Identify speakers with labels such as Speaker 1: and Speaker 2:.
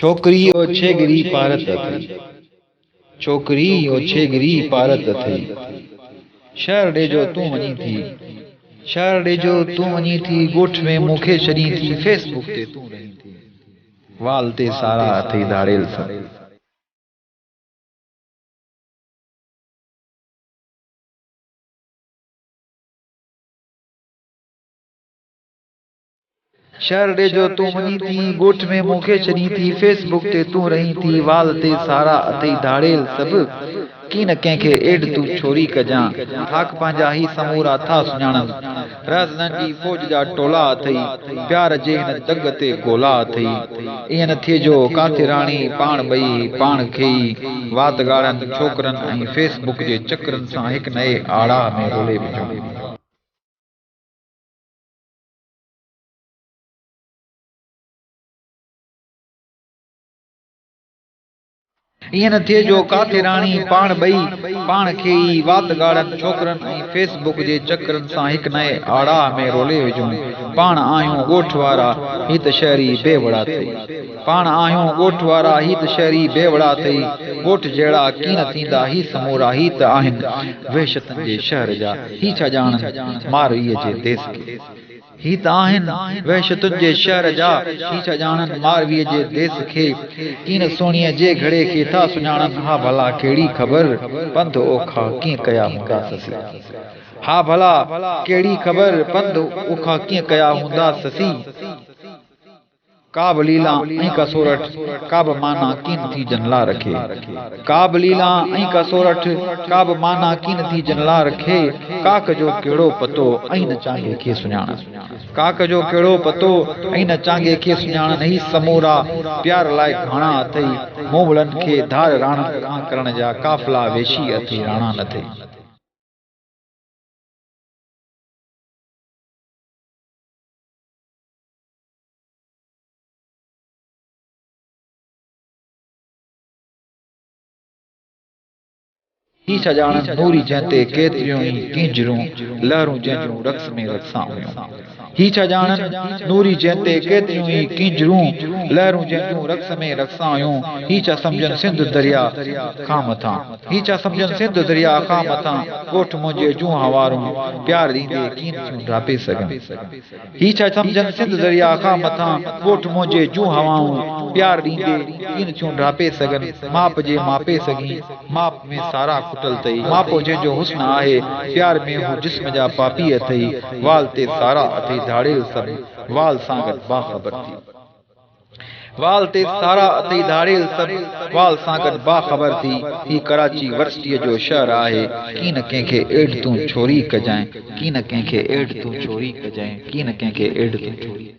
Speaker 1: छोकरी ओछेगिरी पारत अथई, छोकरी ओछेगिरी पारत अथई। शहर ॾे जो तूं वञी थी, शहर ॾे जो तूं वञी थी, ॻोठ में मूंखे छॾी थी, फेसबुक ते तूं रही थी, वाल ते सारा अथई धाड़ेल सभु। शहर ॾे जो तूं वञी थी, ॻोठ में मूंखे छॾी थी, फेसबुक ते तूं रही थी, वाल ते सारा अथई धाड़ेल सभु। की न कंहिंखे एड तूं छोरी कजां, थाक पंहिंजा ही समूरा था सुञाणनि, रहज़ननि जी फ़ौज जा टोला अथई, प्यार जे हिन दग ते गोला अथई। ईअं न थिए जो काथे राणी पाण ॿई पाण खे ई वात ॻाढ़नि छोकरनि ऐं फेसबुक जे चकरनि सां हिक नए आड़ा में रोले विझूं। ईअं न थिए जो काथे राणी पाण ॿई पाण खे ई वात ॻाढ़नि छोकरनि ऐं फेसबुक जे चकरनि सां हिक नए आड़ा में रोले विझूं। पाण आहियूं ॻोठ वारा ही त शहरी बेवड़ा अथई, पाण आहियूं ॻोठ वारा ही त शहरी बेवड़ा अथई। ॻोठ जहिड़ा कीन थींदा ही समूरा ही त आहिनि वहशतनि जे शहर जा, ही छा ॼाणनि मारवीअ जे देस खे। ही त आहिनि वहशतुनि जे शहर जा, ही छा ॼाणनि मारवीअ जे देस खे। कीन सोणीअ जे घड़े खे था सुञाणनि, हा भला कहिड़ी ख़बर पंध ओखा कीअं कया हूंदा ससी। हा भला कहिड़ी ख़बर पंध ओखा कीअं कया हूंदा ससी। का बि लीला ऐं का सोरठ, का बि माना कीन थी जनला रखे, का बि लीला ऐं का सोरठ, का बि माना कीन थी जनला रखे। काक जो कहिड़ो पतो ऐं न चांगे खे सुञाण, काक जो कहिड़ो पतो ऐं न चांगे खे सुञाणन। ही समूरा प्यार लाइ घाणा अथई, मोबड़नि खे धार राण करण जा काफ़िला वेशी अथई राणा न अथई। ही छा ॼाणनि नूरी जंहिंते केतिरियूं ई कींजरूं लहरूं जंहिंजूं रक़्स में रक़्सां हुयूं। ही छा ॼाणनि नूरी जंहिंते केतिरियूं ई कींजरूं लहरूं जंहिंजूं रक़्स में रक़्सां हुयूं। ही छा सम्झनि सिंध दरिया खां मथां, ही छा सम्झनि सिंध दरिया खां मथां, ॻोठ मुंहिंजे जूं हवारूं प्यार ॾींदे कीन थियूं ढापे सघनि। ही छा सम्झनि सिंध दरिया खां मथां, ॻोठ मुंहिंजे जूं हवाऊं प्यार ॾींदे कीन थियूं ढापे सघनि। माप जे मापे सघी, माप में सारा खुटल अथई, मापो जंहिंजो हुस्न आहे प्यार में हू जिस्म जा पापी अथई। वाल ते सारा अथई धाड़ेल सभु, वाल सां गॾु बाख़बर थी, वाल ते सारा अथई धाड़ेल सभु, वाल सां गॾु बाख़बर थी। ही कराची वर्सिटीअ जो शहर आहे, की न कंहिंखे एड तूं छोरी कजांइ, की न कंहिंखे एड तूं छोरी कजांइ, की न कंहिंखे एड तूं छोरी।